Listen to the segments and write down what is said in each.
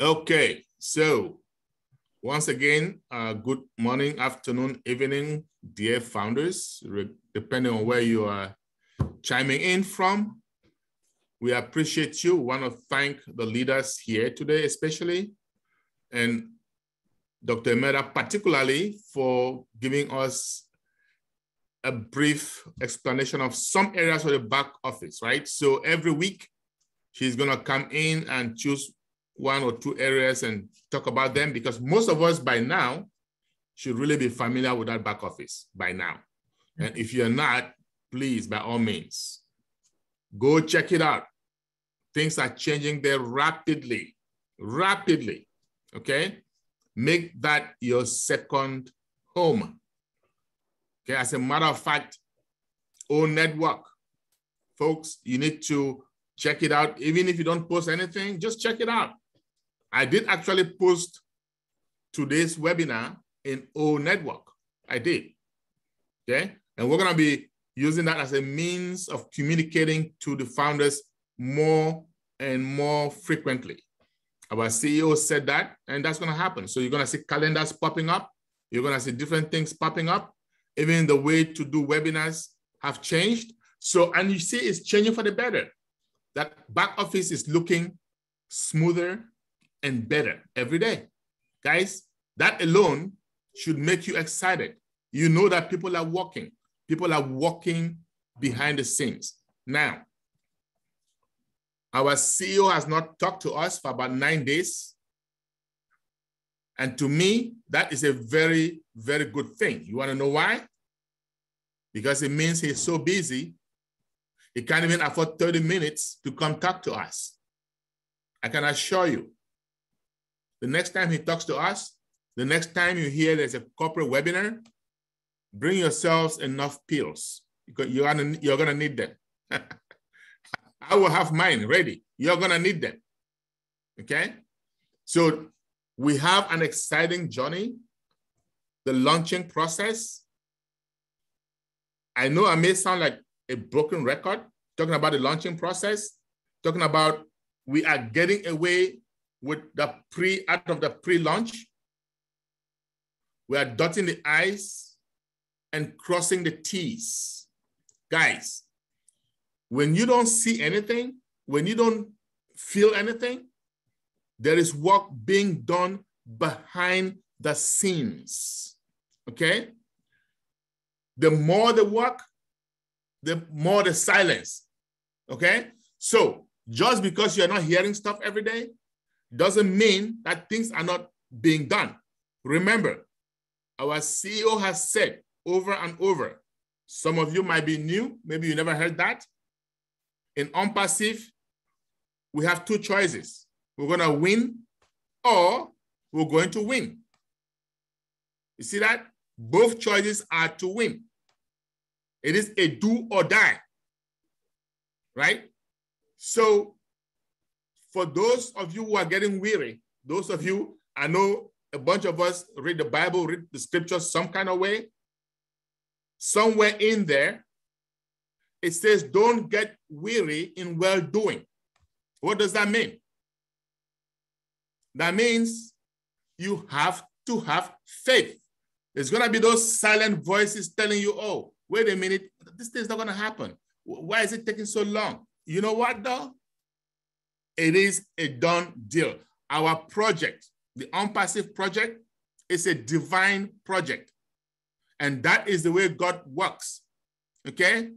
Okay, so once again, good morning, afternoon, evening, dear founders, depending on where you are chiming in from. We appreciate you. We want to thank the leaders here today, especially, and Dr. Emeda particularly for giving us a brief explanation of some areas of the back office, right? So every week, she's going to come in and choose one or two areas and talk about them, because most of us by now should really be familiar with that back office by now. And if you're not, please, by all means, go check it out. Things are changing there rapidly, okay? Make that your second home. Okay, as a matter of fact, own network. Folks, you need to check it out. Even if you don't post anything, just check it out. I did actually post today's webinar in O Network. I did, okay? And we're gonna be using that as a means of communicating to the founders more and more frequently. Our CEO said that, and that's gonna happen. So you're gonna see calendars popping up. You're gonna see different things popping up. Even the way to do webinars have changed. So, and you see it's changing for the better. That back office is looking smoother and better every day. Guys, that alone should make you excited. You know that people are working behind the scenes. Now, our CEO has not talked to us for about 9 days. And to me, that is a very, very good thing. You want to know why? Because it means he's so busy, he can't even afford 30 minutes to come talk to us. I can assure you, the next time he talks to us, the next time you hear there's a corporate webinar, bring yourselves enough pills because you're gonna need them. I will have mine ready. You're gonna need them, okay? So we have an exciting journey, the launching process. I know I may sound like a broken record, talking about the launching process, talking about we are getting away with the pre-launch. We are dotting the I's and crossing the T's. Guys, when you don't see anything, when you don't feel anything, there is work being done behind the scenes, okay? The more the work, the more the silence, okay? So just because you're not hearing stuff every day doesn't mean that things are not being done. Remember, our CEO has said over and over, some of you might be new, maybe you never heard that. In Onpassive, we have two choices. We're gonna win or we're going to win. You see that? Both choices are to win. It is a do or die, right? So for those of you who are getting weary, those of you, I know a bunch of us read the Bible, read the scriptures some kind of way. Somewhere in there, it says, don't get weary in well-doing. What does that mean? That means you have to have faith. There's gonna be those silent voices telling you, oh, wait a minute, this thing's not gonna happen. Why is it taking so long? You know what though? It is a done deal. Our project, the Onpassive project, is a divine project. And that is the way God works, okay?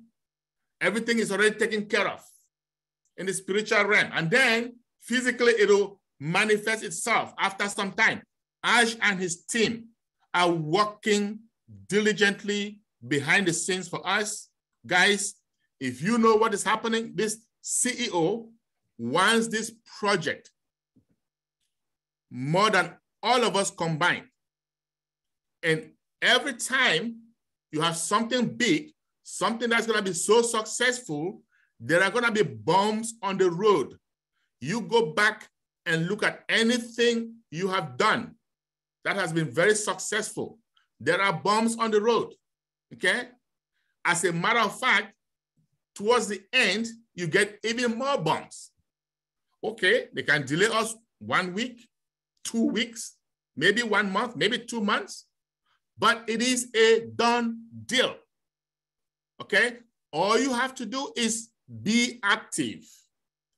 Everything is already taken care of in the spiritual realm. And then physically it'll manifest itself after some time. Ash and his team are working diligently behind the scenes for us. Guys, if you know what is happening, this CEO wants this project more than all of us combined. And every time you have something big, something that's gonna be so successful, there are gonna be bumps on the road. You go back and look at anything you have done that has been very successful. There are bumps on the road, okay? As a matter of fact, towards the end, you get even more bumps. Okay, they can delay us 1 week, 2 weeks, maybe 1 month, maybe 2 months, but it is a done deal, okay? All you have to do is be active,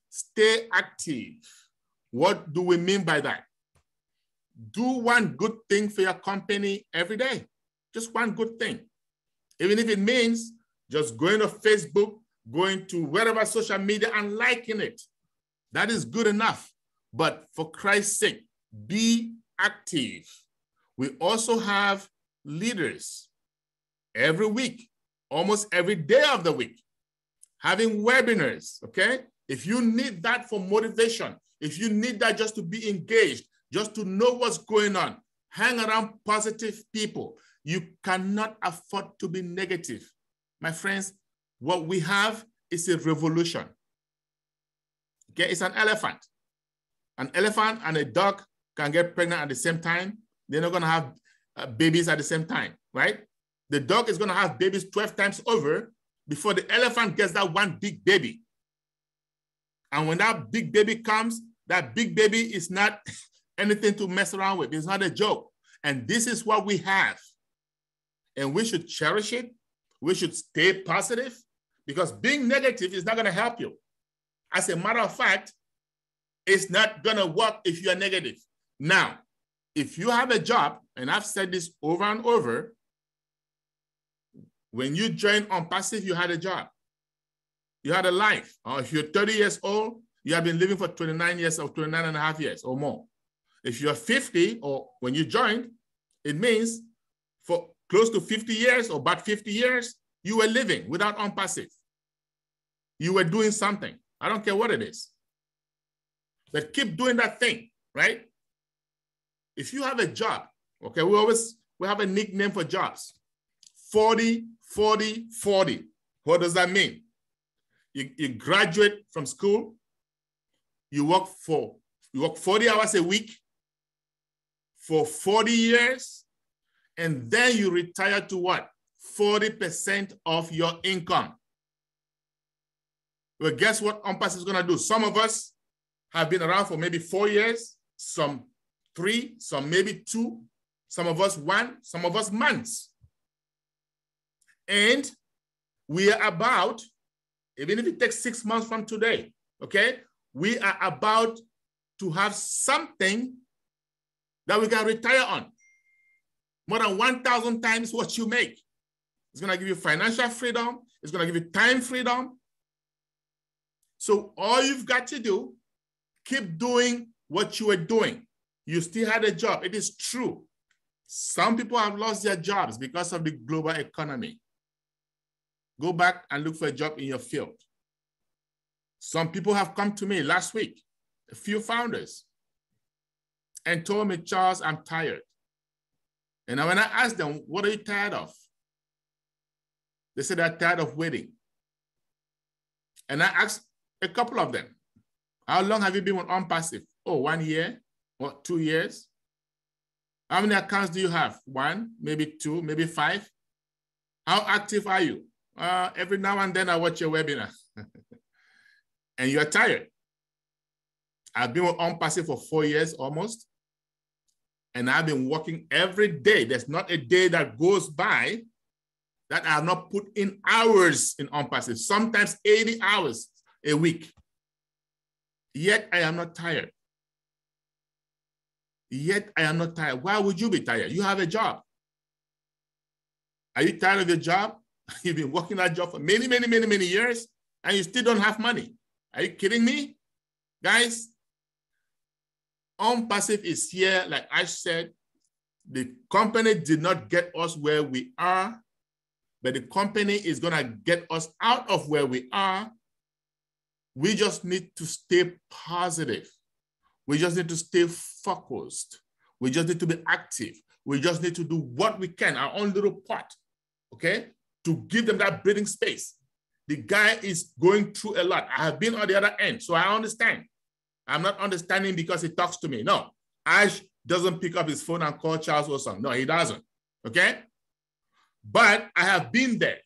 stay active. What do we mean by that? Do one good thing for your company every day, just one good thing. Even if it means just going to Facebook, going to wherever social media and liking it. That is good enough. But for Christ's sake, be active. We also have leaders every week, almost every day of the week, having webinars, okay? If you need that for motivation, if you need that just to be engaged, just to know what's going on, hang around positive people. You cannot afford to be negative. My friends, what we have is a revolution. Okay, it's an elephant. An elephant and a dog can get pregnant at the same time. They're not gonna have babies at the same time, right? The dog is gonna have babies 12 times over before the elephant gets that one big baby. And when that big baby comes, that big baby is not anything to mess around with. It's not a joke. And this is what we have. And we should cherish it. We should stay positive, because being negative is not going to help you. As a matter of fact, it's not going to work if you are negative. Now, if you have a job, and I've said this over and over, when you joined Onpassive, you had a job. You had a life. Or if you're 30 years old, you have been living for 29 years or 29 and a half years or more. If you're 50, or when you joined, it means for close to 50 years or about 50 years, you were living without Onpassive. You were doing something. I don't care what it is. But keep doing that thing, right? If you have a job, okay, we have a nickname for jobs. 40, 40, 40. What does that mean? You graduate from school, you work 40 hours a week for 40 years, and then you retire to what? 40% of your income. Well, guess what Onpassive is going to do? Some of us have been around for maybe 4 years, some 3, some maybe 2, some of us 1, some of us months. And we are about, even if it takes 6 months from today, okay, we are about to have something that we can retire on. More than 1,000 times what you make. It's going to give you financial freedom. It's going to give you time freedom. So all you've got to do, keep doing what you were doing. You still had a job. It is true. Some people have lost their jobs because of the global economy. Go back and look for a job in your field. Some people have come to me last week, a few founders, and told me, Charles, I'm tired. And when I asked them, what are you tired of? They said they're tired of waiting. And I asked a couple of them, how long have you been with Onpassive? Oh, 1 year or 2 years. How many accounts do you have? 1, maybe 2, maybe 5. How active are you? Every now and then I watch your webinar. And you're tired. I've been with Onpassive for 4 years almost. And I've been working every day. There's not a day that goes by that I have not put in hours in Onpassive, sometimes 80 hours a week. Yet I am not tired. Yet I am not tired. Why would you be tired? You have a job. Are you tired of your job? You've been working that job for many, many, many, many years, and you still don't have money. Are you kidding me? Guys, Onpassive is here, like I said. The company did not get us where we are, but the company is going to get us out of where we are. We just need to stay positive. We just need to stay focused. We just need to be active. We just need to do what we can, our own little part, okay, to give them that breathing space. The guy is going through a lot. I have been on the other end, so I understand. I'm not understanding because he talks to me. No, Ash doesn't pick up his phone and call Charles Wilson. No, he doesn't, okay? But I have been there,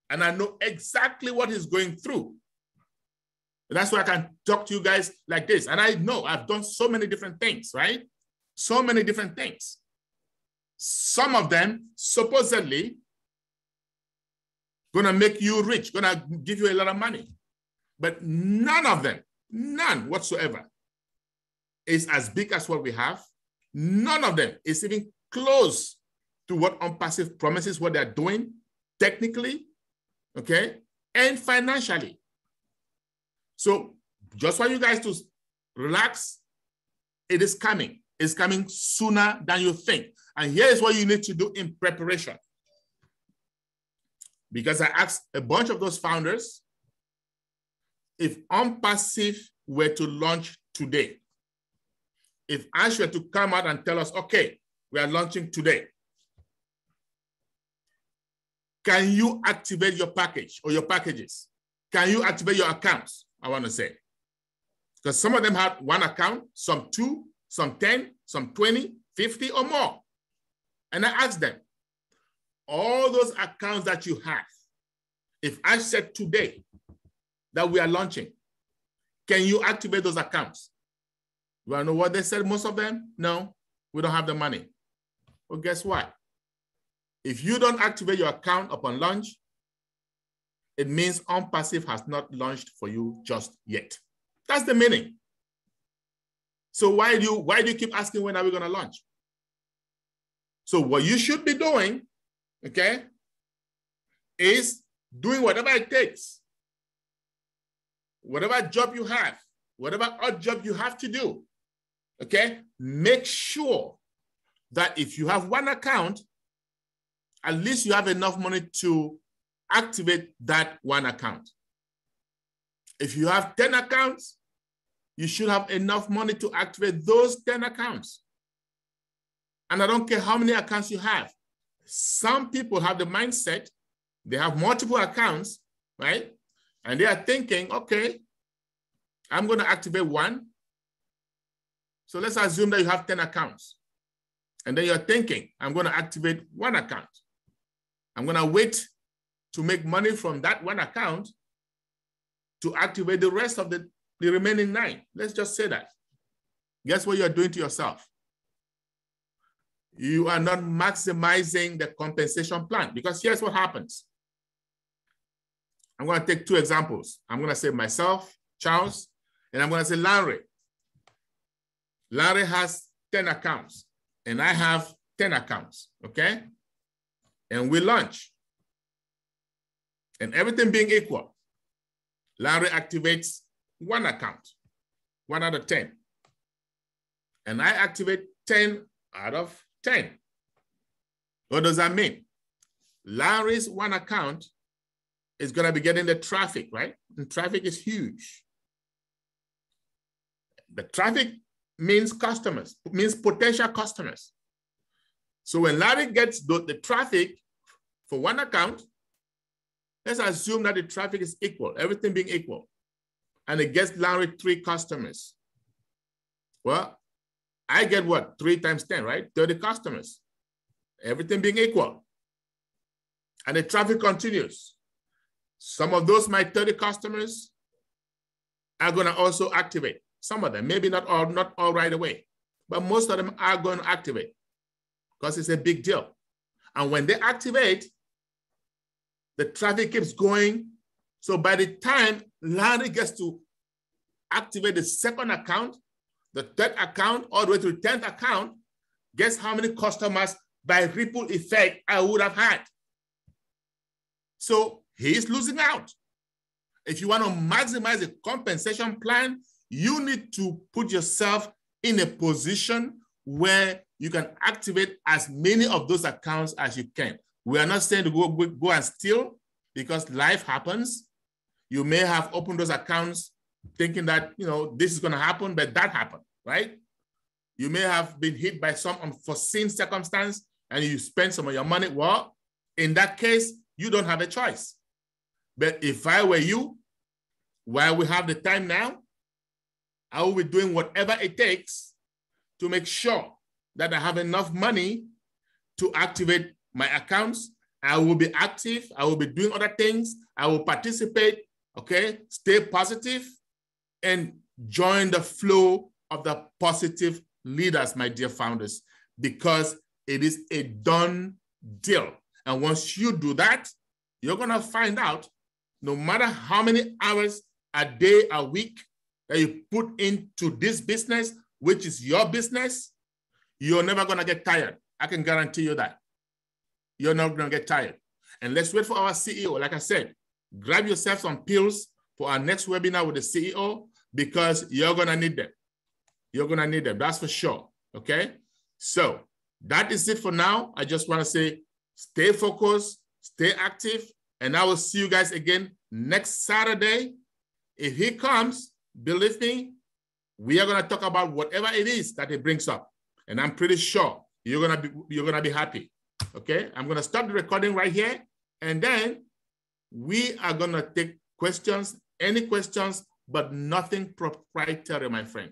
and I know exactly what he's going through. And that's why I can talk to you guys like this. And I know I've done so many different things, right? So many different things. Some of them supposedly gonna make you rich, gonna give you a lot of money. But none of them, none whatsoever, is as big as what we have. None of them is even close to what Onpassive promises, what they're doing technically, okay, and financially. So just for you guys to relax, it is coming. It's coming sooner than you think. And here is what you need to do in preparation. Because I asked a bunch of those founders, if Onpassive were to launch today, if Ash were to come out and tell us, okay, we are launching today, can you activate your package or your packages? Can you activate your accounts? I want to say. Because some of them have one account, some 2, some 10, some 20, 50 or more. And I asked them, all those accounts that you have, if I said today that we are launching, can you activate those accounts? You want to know what they said? Most of them, no, we don't have the money. Well, guess what? If you don't activate your account upon launch, it means Onpassive has not launched for you just yet. That's the meaning. So why do you keep asking when are we going to launch? So what you should be doing, okay, is doing whatever it takes. Whatever job you have, whatever odd job you have to do, okay, make sure that if you have one account, at least you have enough money to activate that one account. If you have 10 accounts, you should have enough money to activate those 10 accounts. And I don't care how many accounts you have. Some people have the mindset, they have multiple accounts, right? And they are thinking, okay, I'm going to activate one. So let's assume that you have 10 accounts. And then you're thinking, I'm going to activate one account. I'm going to wait to make money from that one account to activate the rest of the remaining 9. Let's just say that. Guess what you're doing to yourself? You are not maximizing the compensation plan, because here's what happens. I'm going to take 2 examples. I'm going to say myself, Charles, and I'm going to say Larry. Larry has 10 accounts, and I have 10 accounts, okay? And we launch. And everything being equal, Larry activates 1 account, 1 out of 10. And I activate 10 out of 10. What does that mean? Larry's 1 account is going to be getting the traffic, right? And traffic is huge. The traffic means customers, means potential customers. So when Larry gets the traffic for 1 account, let's assume that the traffic is equal, everything being equal, and it gets Larry 3 customers. Well, I get what? 3 times 10, right? 30 customers, everything being equal. And the traffic continues. Some of those, my 30 customers, are going to also activate. Some of them, maybe not all right away, but most of them are going to activate because it's a big deal. And when they activate, the traffic keeps going. So by the time Larry gets to activate the 2nd account, the 3rd account, all the way to the 10th account, guess how many customers by ripple effect I would have had? So he's losing out. If you want to maximize the compensation plan, you need to put yourself in a position where you can activate as many of those accounts as you can. We are not saying to go and steal, because life happens. You may have opened those accounts thinking that, you know, this is going to happen, but that happened, right? You may have been hit by some unforeseen circumstance and you spend some of your money. Well, in that case, you don't have a choice. But if I were you, while we have the time now, I will be doing whatever it takes to make sure that I have enough money to activate my accounts. I will be active. I will be doing other things. I will participate, okay? Stay positive and join the flow of the positive leaders, my dear founders, because it is a done deal. And once you do that, you're going to find out no matter how many hours a day, a week that you put into this business, which is your business, you're never going to get tired. I can guarantee you that. You're not going to get tired. And let's wait for our CEO. Like I said, grab yourself some pills for our next webinar with the CEO because you're going to need them. You're going to need them. That's for sure. Okay? So that is it for now. I just want to say stay focused, stay active, and I will see you guys again next Saturday. If he comes, believe me, we are going to talk about whatever it is that he brings up. And I'm pretty sure you're gonna be happy. Okay? I'm gonna stop the recording right here, and then we are gonna take questions, any questions, but nothing proprietary, my friend.